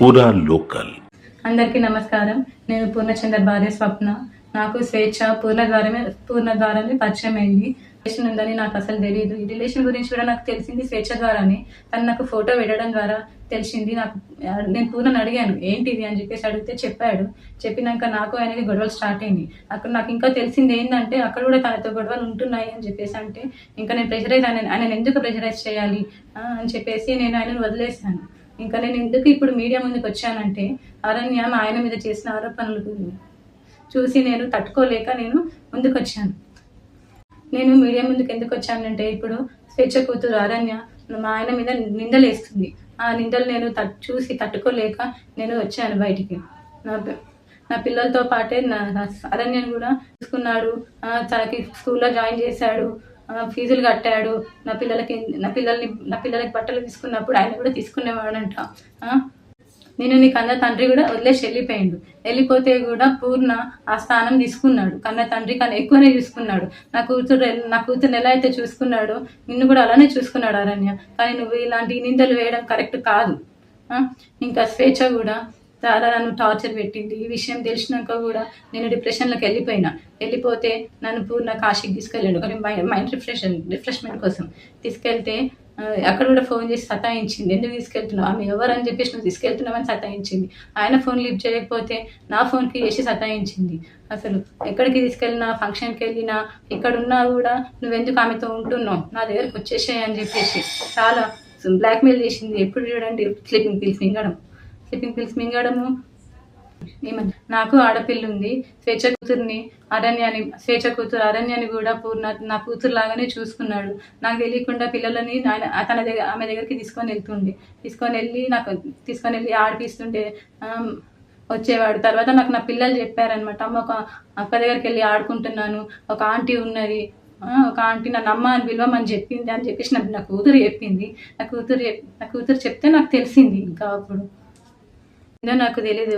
పూరా లోకల్. అందరికీ నమస్కారం. నేను పూర్ణచంద్ర భార్య స్వప్న. నాకు స్వేచ్ఛ పూర్ణ ద్వారానే పరిచయం అయింది. రిలేషన్ ఉందని నాకు అసలు తెలియదు. ఈ రిలేషన్ గురించి కూడా నాకు తెలిసింది స్వేచ్ఛ ద్వారానే. తను నాకు ఫోటో పెట్టడం ద్వారా తెలిసింది. నేను పూర్ణని అడిగాను ఏంటిది అని చెప్పేసి అడిగితే చెప్పాడు. చెప్పినాక నాకు ఆయనకి గొడవలు స్టార్ట్ అయింది. అక్కడ నాకు ఇంకా తెలిసింది ఏంటంటే అక్కడ కూడా తనతో గొడవలు ఉంటున్నాయి అని చెప్పేసి అంటే ఇంకా నేను ఆయన ఎందుకు ప్రెషరైజ్ చేయాలి అని చెప్పేసి నేను ఆయనను వదిలేశాను. ఇంకా నేను ఎందుకు ఇప్పుడు మీడియా ముందుకు వచ్చానంటే అరణ్య ఆయన మీద చేసిన ఆరోపణలు చూసి నేను తట్టుకోలేక నేను ముందుకు వచ్చాను. నేను మీడియా ముందుకు ఎందుకు వచ్చానంటే ఇప్పుడు స్వేచ్ఛ కూతురు అరణ్య మా ఆయన మీద నిందలు వేస్తుంది. ఆ నిందలు నేను చూసి తట్టుకోలేక నేను వచ్చాను బయటికి. నా పిల్లలతో పాటే అరణ్యను కూడా చూసుకున్నాడు. తనకి స్కూల్లో జాయిన్ చేశాడు, ఫీజులు కట్టాడు. నా పిల్లలకి బట్టలు తీసుకున్నప్పుడు ఆయన కూడా తీసుకునేవాడంట. నేను నీ కన్న తండ్రి కూడా వదిలేసి వెళ్ళిపోతే కూడా పూర్ణ ఆ స్థానం తీసుకున్నాడు. కన్న తండ్రి కన్నా ఎక్కువనే చూసుకున్నాడు. నా కూతురుని ఎలా అయితే చూసుకున్నాడో నిన్ను కూడా అలానే చూసుకున్నాడు అరణ్య. కానీ నువ్వు ఇలాంటి నిందలు వేయడం కరెక్ట్ కాదు. ఇంకా స్వేచ్ఛ కూడా చాలా నన్ను టార్చర్ పెట్టింది. ఈ విషయం తెలిసినాక కూడా నేను డిప్రెషన్లోకి వెళ్ళిపోతే నన్ను పూర్ణ కాశీకి తీసుకెళ్ళాడు మైండ్ రిఫ్రెష్మెంట్ కోసం. తీసుకెళ్తే అక్కడ కూడా ఫోన్ చేసి సతాయించింది. ఎందుకు తీసుకెళ్తున్నావు, ఆమె ఎవరని చెప్పేసి నువ్వు తీసుకెళ్తున్నావని సతాయించింది. ఆయన ఫోన్ లిఫ్ట్ చేయకపోతే నా ఫోన్కి వేసి సతాయించింది. అసలు ఎక్కడికి తీసుకెళ్ళినా, ఫంక్షన్కి వెళ్ళినా, ఎక్కడున్నా కూడా నువ్వెందుకు ఆమెతో ఉంటున్నావు, నా దగ్గరకు వచ్చేసాయి అని చెప్పేసి చాలా బ్లాక్మెయిల్ చేసింది. ఎప్పుడు చూడండి స్లీపింగ్ పిల్స్ మింగడము. నాకు ఆడపిల్ల ఉంది. స్వేచ్ఛ కూతురు అరణ్యాన్ని కూడా నా కూతురు లాగానే చూసుకున్నాడు. నాకు తెలియకుండా పిల్లలని ఆమె దగ్గరికి తీసుకొని వెళ్ళి ఆడిపిస్తుంటే వచ్చేవాడు. తర్వాత నాకు నా పిల్లలు చెప్పారనమాట, అమ్మ ఒక అక్క దగ్గరికి వెళ్ళి ఆడుకుంటున్నాను, ఒక ఆంటీ ఉన్నది, ఒక ఆంటీ నన్ను అమ్మ అని పిలవమని చెప్పింది అని చెప్పేసి నా కూతురు చెప్పింది. నా కూతురు చెప్తే నాకు తెలిసింది. ఇంకా అప్పుడు నాకు తెలీదు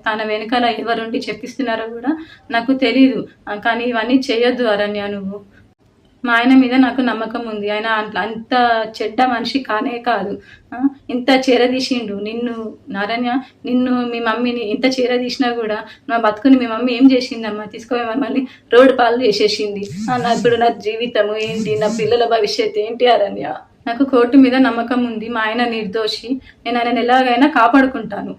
తన వెనకాల ఎవరుండి చెప్పిస్తున్నారో కూడా నాకు తెలీదు. కానీ ఇవన్నీ చేయొద్దు అరణ్య నువ్వు. మా ఆయన మీద నాకు నమ్మకం ఉంది. ఆయన అంత చెడ్డ మనిషి కానే కాదు. ఇంత చేరదీసిండు అరణ్య. మీ మమ్మీని ఇంత చేరదీసినా కూడా నా బతుకుని మీ మమ్మీ ఏం చేసిందమ్మా, తీసుకోమని మళ్ళీ రోడ్డు పాలు చేసేసింది. ఇప్పుడు నా జీవితము ఏంటి, నా పిల్లల భవిష్యత్తు ఏంటి అరణ్య. నాకు కోర్టు మీద నమ్మకం ఉంది. మా ఆయన నిర్దోషి. నేను ఆయన ఎలాగైనా కాపాడుకుంటాను.